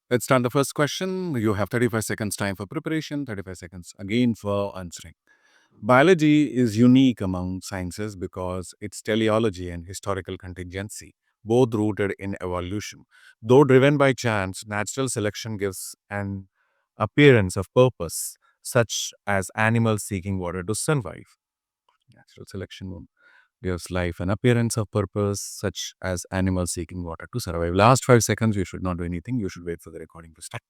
Let's start the first question. You have 35 seconds time for preparation, 35 seconds again for answering. Biology is unique among sciences because its teleology and historical contingency, both rooted in evolution. Though driven by chance, natural selection gives an appearance of purpose, such as animals seeking water to survive. Natural selection gives life an appearance of purpose, such as animals seeking water to survive. Last 5 seconds, you should not do anything. You should wait for the recording to start.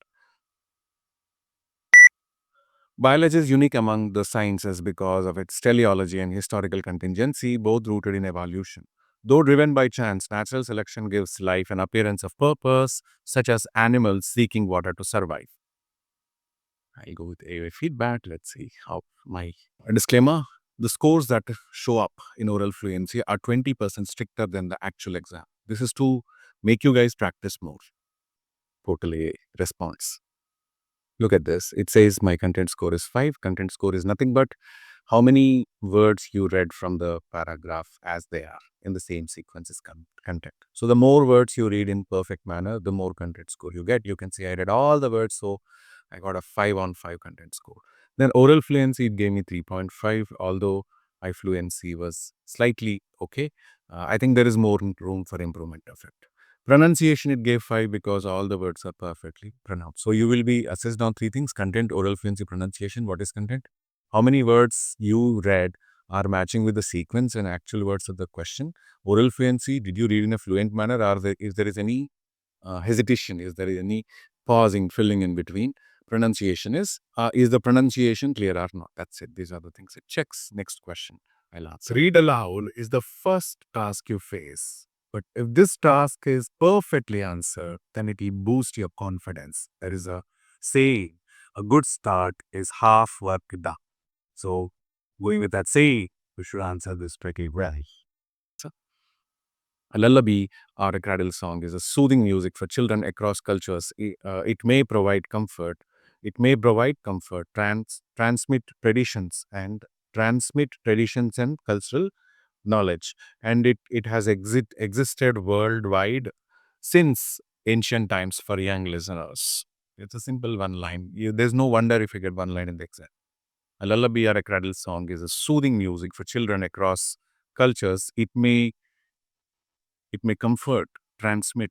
Biology is unique among the sciences because of its teleology and historical contingency, both rooted in evolution. Though driven by chance, natural selection gives life an appearance of purpose, such as animals seeking water to survive. I'll go with AOA feedback. Let's see how my disclaimer. The scores that show up in oral fluency are 20% stricter than the actual exam. This is to make you guys practice more. Totally response. Look at this. It says my content score is 5. Content score is nothing but how many words you read from the paragraph as they are in the same sequence is content. So the more words you read in perfect manner, the more content score you get. You can see I read all the words, so I got a 5 on 5 content score. Then oral fluency, it gave me 3.5, although my fluency was slightly okay. I think there is more room for improvement of it. Pronunciation, it gave 5 because all the words are perfectly pronounced. So you will be assessed on 3 things: content, oral fluency, pronunciation. What is content? How many words you read are matching with the sequence and actual words of the question. Oral fluency, did you read in a fluent manner, or if there is any hesitation, is there any pausing, filling in between? Pronunciation is the pronunciation clear or not? That's it. These are the things it checks. Next question I'll answer. Read aloud is the first task you face. But if this task is perfectly answered, then it will boost your confidence. There is a saying, a good start is half work done. So, going with that saying, we should answer this pretty well. A lullaby or a cradle song is a soothing music for children across cultures. It may provide comfort. It may provide comfort, transmit traditions and cultural knowledge. And it has existed worldwide since ancient times for young listeners. It's a simple one line. There's no wonder if you get one line in the exam. A lullaby or a cradle song is a soothing music for children across cultures. It may comfort, transmit.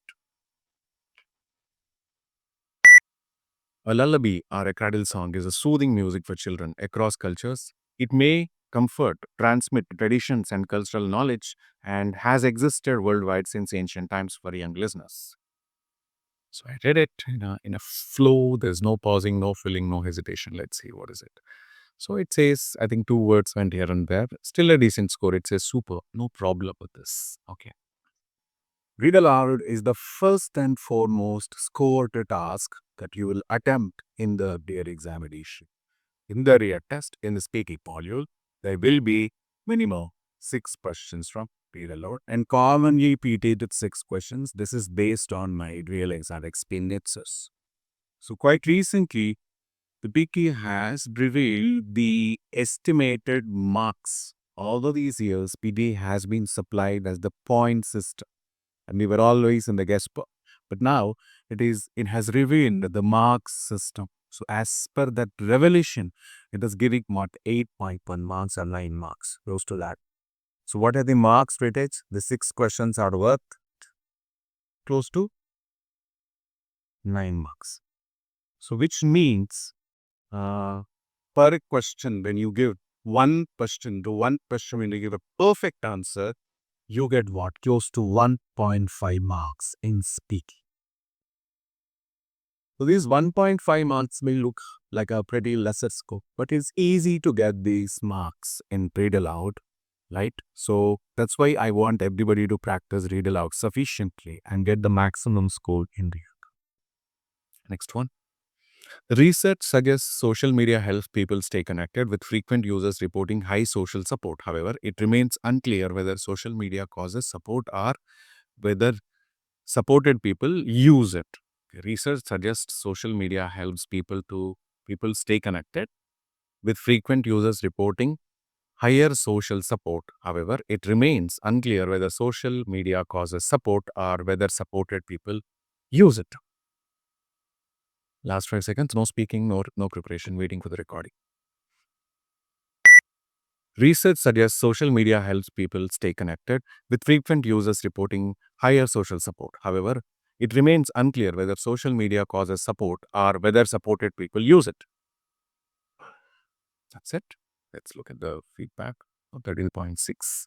A lullaby or a cradle song is a soothing music for children across cultures. It may comfort, transmit traditions and cultural knowledge, and has existed worldwide since ancient times for young listeners. So I read it in a flow. There's no pausing, no filling, no hesitation. Let's see, what is it? So it says, I think 2 words went here and there. Still a decent score. It says super. No problem with this. Okay. Read aloud is the first and foremost scored task that you will attempt in the their examination. In the real test, in the speaking module, there will be minimum 6 questions from read aloud, and commonly repeated 6 questions. This is based on my real exam experiences. So quite recently, the PTE has revealed the estimated marks. All of these years, PTE has been supplied as the point system, and we were always in the guesswork. But now it has revealed the marks system. So as per that revelation, it is giving what 8.1 marks or 9 marks, close to that. So what are the marks weightage? The 6 questions are worth close to 9 marks. So which means per question, when you give one question to one question, when you give a perfect answer, you get what? Close to 1.5 marks in speaking. So these 1.5 marks may look like a pretty lesser score, but it's easy to get these marks in read aloud, right? So that's why I want everybody to practice read aloud sufficiently and get the maximum score in the next one. Research suggests social media helps people stay connected, with frequent users reporting high social support. However, it remains unclear whether social media causes support or whether supported people use it. Research suggests social media helps people stay connected, with frequent users reporting higher social support. However, it remains unclear whether social media causes support or whether supported people use it. Last 5 seconds, no speaking, no preparation, waiting for the recording. Research suggests social media helps people stay connected, with frequent users reporting higher social support. However, it remains unclear whether social media causes support or whether supported people use it. That's it. Let's look at the feedback. 13.6.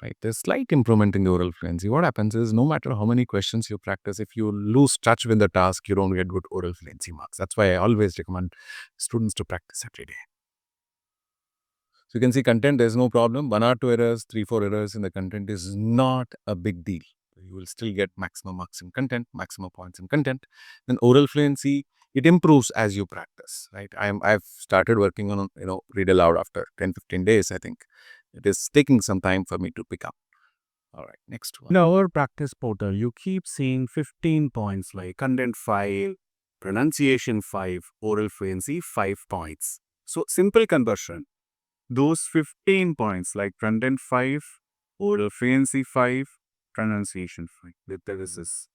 Right. There's slight improvement in the oral fluency. What happens is no matter how many questions you practice, if you lose touch with the task, you don't get good oral fluency marks. That's why I always recommend students to practice every day. So you can see content, there's no problem. 1 or 2 errors, 3, 4 errors in the content is not a big deal. You will still get maximum marks in content, maximum points in content. Then oral fluency, it improves as you practice, right? I've started working on, read aloud after 10, 15 days, I think. It is taking some time for me to pick up. All right, next one. In our practice portal, you keep seeing 15 points like content 5, pronunciation 5, oral fluency 5 points. So simple conversion. Those 15 points like content 5, oral fluency 5, pronunciation 5. This is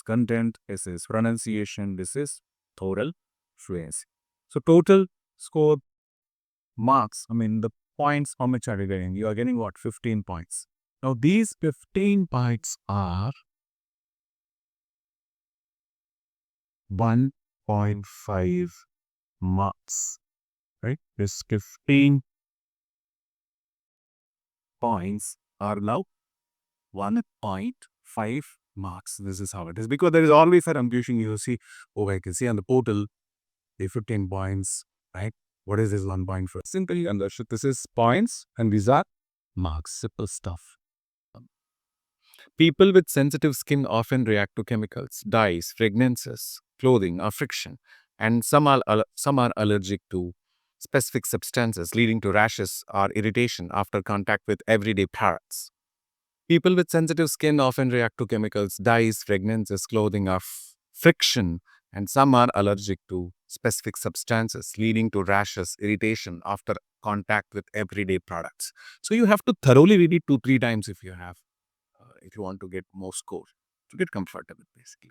content, this is pronunciation, this is oral fluency. So total score marks, the points, how much are you getting? You are getting what? 15 points. Now these 15 points are 1.5 marks, right? This 15 points are now 1.5 marks. This is how it is, because there is always a confusion. You see, oh, I can see on the portal the 15 points, right? What is this 1.5? Simply understood. This is points and these are marks. Simple stuff. People with sensitive skin often react to chemicals, dyes, fragrances, clothing, or friction, and some are allergic to specific substances, leading to rashes or irritation after contact with everyday products. People with sensitive skin often react to chemicals, dyes, fragrances, clothing, or friction, and some are allergic to specific substances, leading to rashes, irritation after contact with everyday products. So you have to thoroughly read it 2, 3 times if you want to get more score, to get comfortable, basically.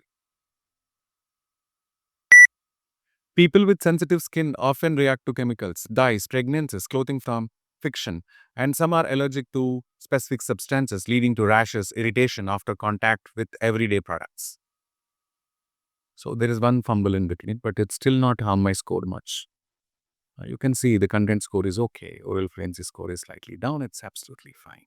People with sensitive skin often react to chemicals, dyes, fragrances, clothing from friction, and some are allergic to specific substances, leading to rashes, irritation after contact with everyday products. So there is one fumble in between, but it's still not harm my score much. You can see the content score is okay. Oral fluency score is slightly down. It's absolutely fine.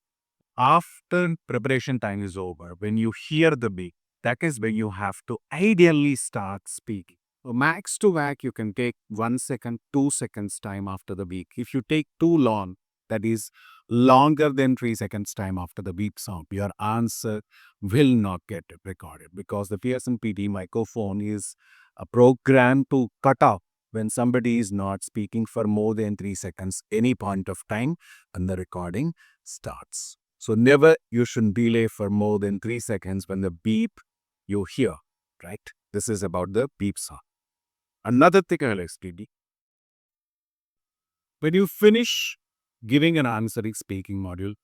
After preparation time is over, when you hear the beat, that is when you have to ideally start speaking. So max to max, you can take 1 second, 2 seconds time after the beat. If you take too long, that is longer than 3 seconds time after the beep sound, your answer will not get recorded, because the Pearson PD microphone is a program to cut off when somebody is not speaking for more than 3 seconds, any point of time, and the recording starts. So never you should delay for more than 3 seconds when the beep you hear, right? This is about the beep sound. Another thing I'll explain. When you finish giving an answer in speaking module,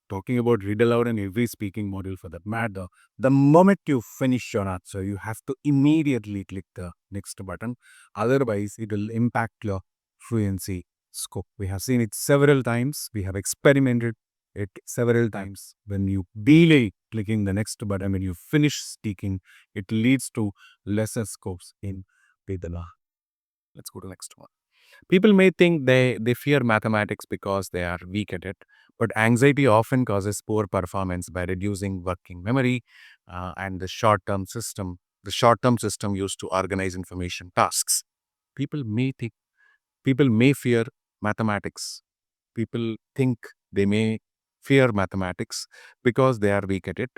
talking about read aloud and every speaking module for that matter, the moment you finish your answer, you have to immediately click the next button. Otherwise, it will impact your fluency scope. We have seen it several times. We have experimented it several times. When you delay clicking the next button, when you finish speaking, it leads to lesser scopes in Vedana. Let's go to the next one. People may think they fear mathematics because they are weak at it, but anxiety often causes poor performance by reducing working memory and the short-term system used to organize information tasks. People may think, people may fear mathematics. People think they may fear mathematics because they are weak at it,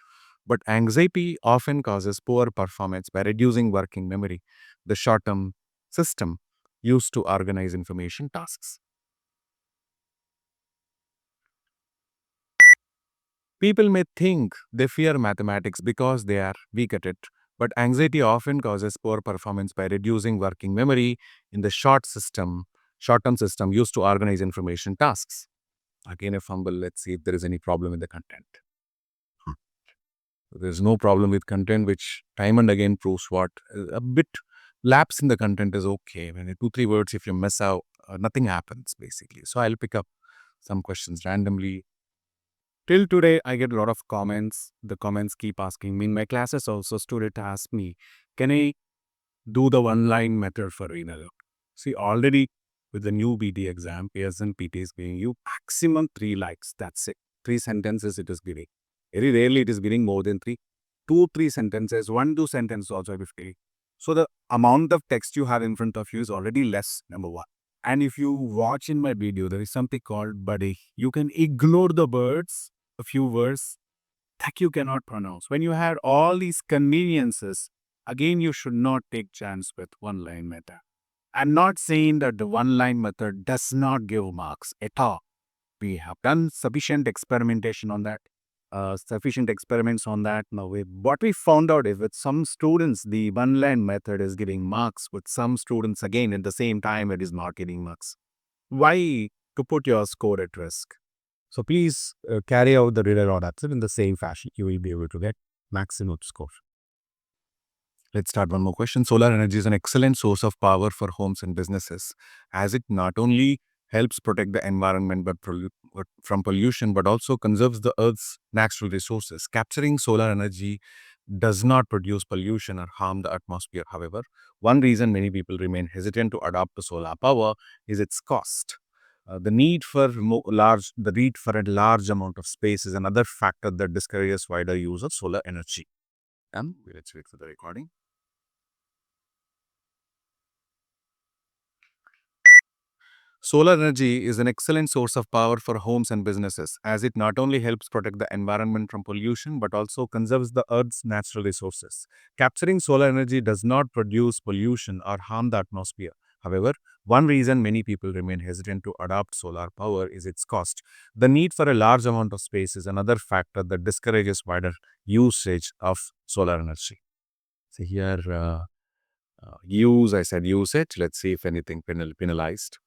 but anxiety often causes poor performance by reducing working memory, the short-term system used to organize information tasks. People may think they fear mathematics because they are weak at it, but anxiety often causes poor performance by reducing working memory in the short-term system used to organize information tasks. Again, a fumble. Let's see if there is any problem with the content. There's no problem with content, which time and again proves what? A bit Lapse in the content is okay. When 2, 3 words, if you miss out, nothing happens basically. So I'll pick up some questions randomly. Till today, I get a lot of comments. The comments keep asking me. In my classes also, student ask me, can I do the one-line method for read aloud? See, already with the new PT exam, Pearson PT is giving you maximum 3 likes. That's it. 3 sentences it is giving. Very rarely it is giving more than three. 2, 3 sentences, 1, 2 sentences also it is giving. So the amount of text you have in front of you is already less, number one. And if you watch in my video, there is something called buddy. You can ignore the words, a few words that you cannot pronounce. When you had all these conveniences, again, you should not take chance with one-line method. I'm not saying that the one-line method does not give marks at all. We have done sufficient experimentation on that, sufficient experiments on that. Now, what we found out is with some students, the one-line method is giving marks. With some students, again, at the same time, it is not giving marks. Why to put your score at risk? So please carry out the read aloud answer in the same fashion. You will be able to get maximum score. Let's start one more question. Solar energy is an excellent source of power for homes and businesses, as it not only helps protect the environment from pollution, but also conserves the Earth's natural resources. Capturing solar energy does not produce pollution or harm the atmosphere. However, one reason many people remain hesitant to adopt to solar power is its cost. The need for a large amount of space is another factor that discourages wider use of solar energy. And let's wait for the recording. Solar energy is an excellent source of power for homes and businesses, as it not only helps protect the environment from pollution but also conserves the Earth's natural resources. Capturing solar energy does not produce pollution or harm the atmosphere. However, one reason many people remain hesitant to adopt solar power is its cost. The need for a large amount of space is another factor that discourages wider usage of solar energy. So here, I said usage. Let's see if anything penalized.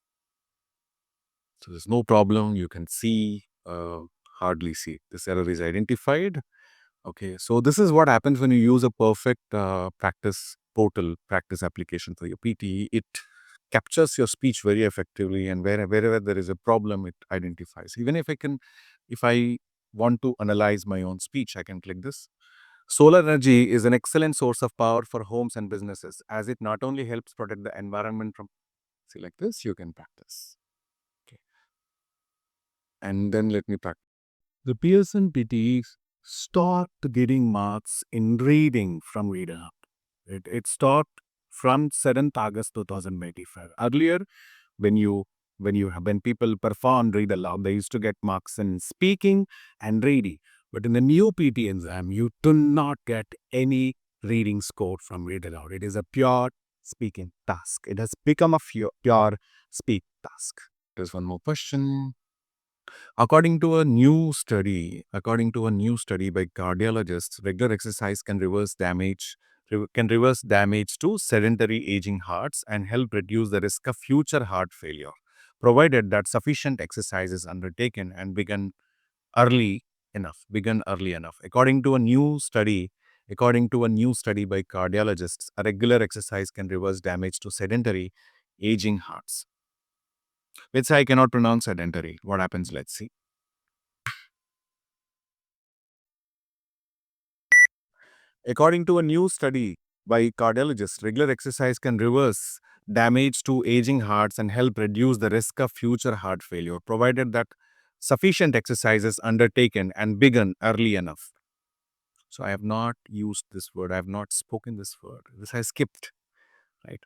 So there's no problem. You can see, hardly see. This error is identified. Okay, so this is what happens when you use a perfect practice portal, practice application for your PTE. It captures your speech very effectively, and wherever there is a problem, it identifies. Even if I want to analyze my own speech, I can click this. Solar energy is an excellent source of power for homes and businesses, as it not only helps protect the environment from, see like this, you can practice. Okay. And then let me practice. The Pearson PTEs stopped getting marks in reading from read aloud. It stopped from 7th August 2025. Earlier, when people performed read aloud, they used to get marks in speaking and reading. But in the new PT exam, you do not get any reading score from read aloud. It is a pure speaking task. It has become a pure speak task. There's one more question. According to a new study by cardiologists, regular exercise can reverse damage to sedentary aging hearts and help reduce the risk of future heart failure, provided that sufficient exercise is undertaken and early begun early enough. According to a new study by cardiologists, a regular exercise can reverse damage to sedentary aging hearts. Let's say I cannot pronounce sedentary. What happens? Let's see. According to a new study by cardiologists, regular exercise can reverse damage to aging hearts and help reduce the risk of future heart failure, provided that sufficient exercise is undertaken and begun early enough. So I have not used this word. I have not spoken this word. This I skipped, right?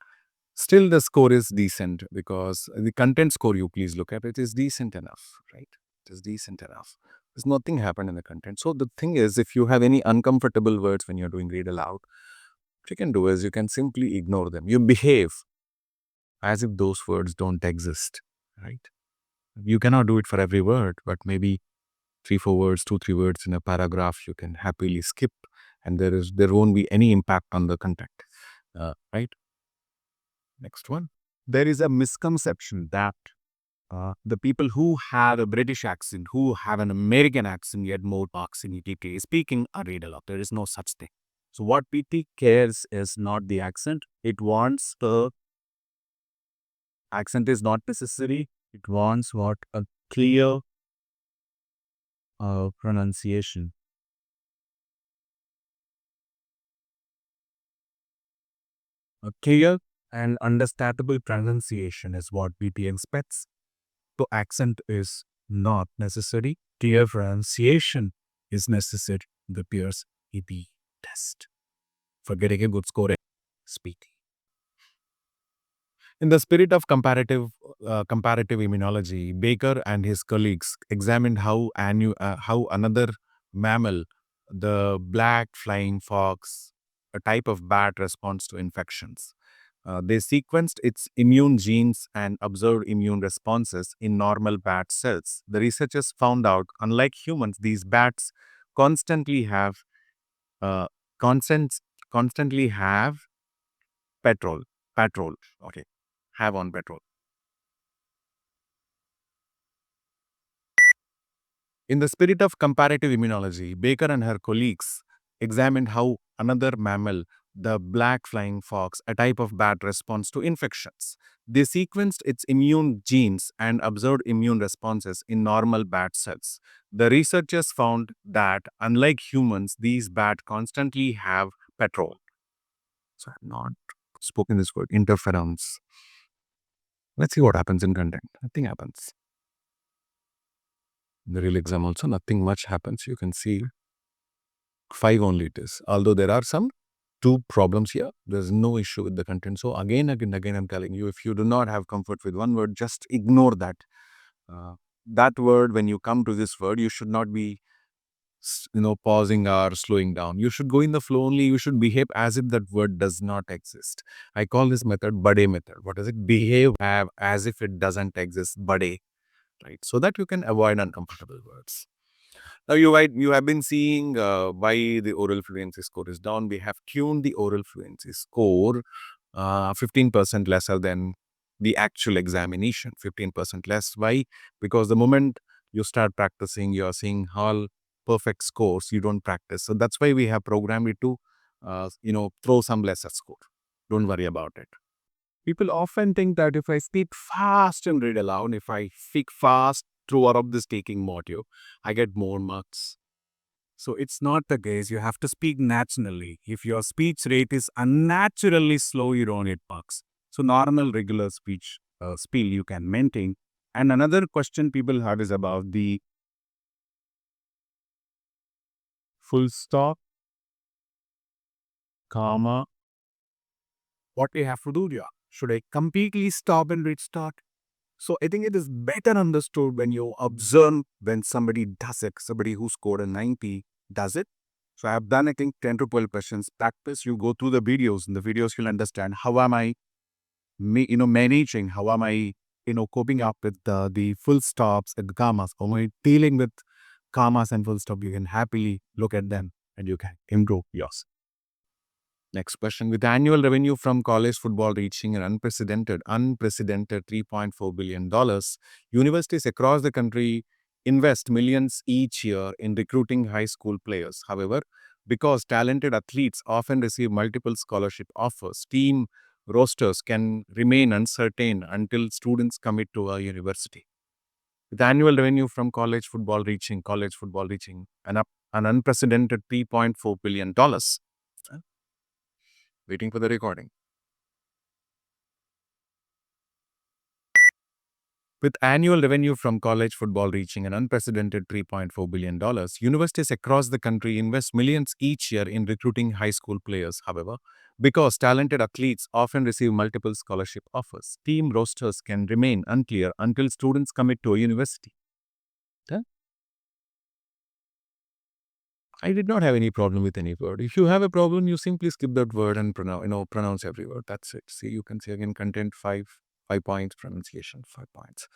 Still, the score is decent because the content score you please look at, it is decent enough, right? It is decent enough. There's nothing happened in the content. So the thing is, if you have any uncomfortable words when you're doing read aloud, what you can do is you can simply ignore them. You behave as if those words don't exist, right? You cannot do it for every word, but maybe 3, 4 words, 2, 3 words in a paragraph you can happily skip, and there won't be any impact on the content, right? Next one. There is a misconception that the people who have a British accent, who have an American accent, get more marks in PTE speaking or read aloud. There is no such thing. So what PT cares is not the accent. It wants the accent is not necessary. It wants what a clear pronunciation. A clear and understandable pronunciation is what PT expects. So accent is not necessary. Clear pronunciation is necessary. The peers EP test for getting a good score in speaking. In the spirit of comparative immunology, Baker and his colleagues examined how another mammal, the black flying fox, a type of bat, responds to infections. They sequenced its immune genes and observed immune responses in normal bat cells. The researchers found out, unlike humans, these bats constantly have uh, constant, constantly have petrol, patrol. Okay, have on petrol. In the spirit of comparative immunology, Baker and her colleagues examined how another mammal, the black flying fox, a type of bat, responds to infections. They sequenced its immune genes and observed immune responses in normal bat cells. The researchers found that, unlike humans, these bats constantly have petrol. So I have not spoken this word, interference. Let's see what happens in content. Nothing happens. In the real exam also, nothing much happens. You can see 5 only it is. Although there are some 2 problems here, there's no issue with the content. So again, I'm telling you, if you do not have comfort with one word, just ignore that. That word, when you come to this word, you should not be, pausing or slowing down. You should go in the flow only. You should behave as if that word does not exist. I call this method Bade method. What is it? Behave as if it doesn't exist. Bade, right? So that you can avoid uncomfortable words. Now, you have been seeing why the oral fluency score is down. We have tuned the oral fluency score 15% lesser than the actual examination, 15% less. Why? Because the moment you start practicing, you are seeing all perfect scores, you don't practice. So that's why we have programmed it to, throw some lesser score. Don't worry about it. People often think that if I speak fast and read aloud, if I speak fast throughout this taking module, I get more marks. So it's not the case. You have to speak naturally. If your speech rate is unnaturally slow, you don't get marks. So normal, regular speed you can maintain. And another question people have is about the full stop, comma. What we have to do here? Should I completely stop and restart? So I think it is better understood when you observe when somebody does it, somebody who scored a 90 does it. So I have done, I think, 10 to 12 questions. Practice, you go through the videos. In the videos, you'll understand how am I, managing, how am I, coping up with the full stops and the commas. How am I dealing with commas and full stop? You can happily look at them and you can improve yours. Next question. With annual revenue from college football reaching an unprecedented $3.4 billion, universities across the country invest millions each year in recruiting high school players. However, because talented athletes often receive multiple scholarship offers, team rosters can remain uncertain until students commit to a university. With annual revenue from college football reaching an unprecedented $3.4 billion. Waiting for the recording. With annual revenue from college football reaching an unprecedented $3.4 billion, universities across the country invest millions each year in recruiting high school players. However, because talented athletes often receive multiple scholarship offers, team rosters can remain unclear until students commit to a university. Huh? I did not have any problem with any word. If you have a problem, you simply skip that word and pronounce every word. That's it. See, you can see again content 5 points, pronunciation 5 points.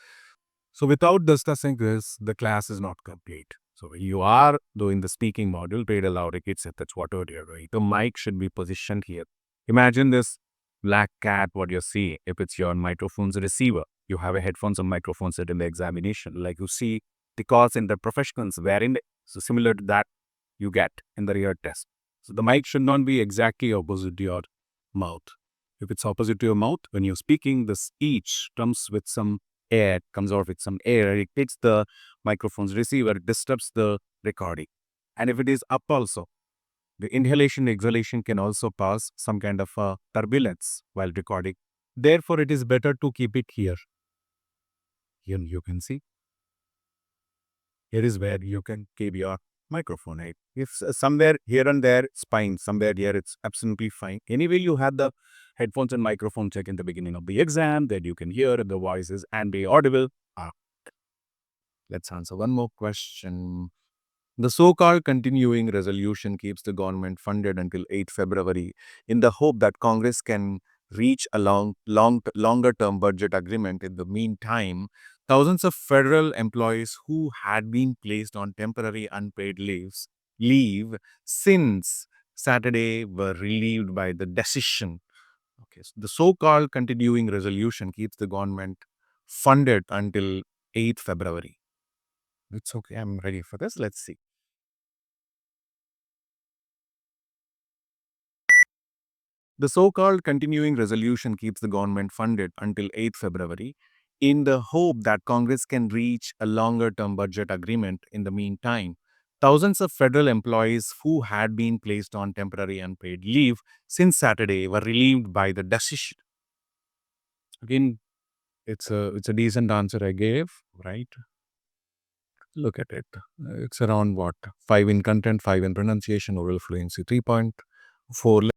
So without discussing this, the class is not complete. So when you are doing the speaking module, read aloud, it's that's what you're doing. The mic should be positioned here. Imagine this black cat, what you see, if it's your microphone's receiver. You have a headphones and microphone set in the examination, like you see, because in the professionals wearing it. So similar to that, you get in the real test. So the mic should not be exactly opposite to your mouth. If it's opposite to your mouth, when you're speaking, the speech comes with some air, comes out with some air. It hits the microphone's receiver, disturbs the recording. And if it is up also, the inhalation, exhalation can also cause some kind of turbulence while recording. Therefore, it is better to keep it here. Here you can see. Here is where you can keep your microphone. Right? If somewhere here and there, it's fine. Somewhere here, it's absolutely fine. Anyway, you had the headphones and microphone check in the beginning of the exam that you can hear the voices and be audible. Ah, let's answer one more question. The so-called continuing resolution keeps the government funded until 8 February in the hope that Congress can reach a longer-term budget agreement. In the meantime, thousands of federal employees who had been placed on temporary unpaid leave since Saturday were relieved by the decision. Okay, so the so-called continuing resolution keeps the government funded until 8 February. It's okay. I'm ready for this. Let's see. The so-called continuing resolution keeps the government funded until 8 February in the hope that Congress can reach a longer-term budget agreement. In the meantime, thousands of federal employees who had been placed on temporary unpaid leave since Saturday were relieved by the decision. Again, it's a decent answer I gave, right? Look at it. It's around what? 5 in content, 5 in pronunciation, oral fluency 3.4.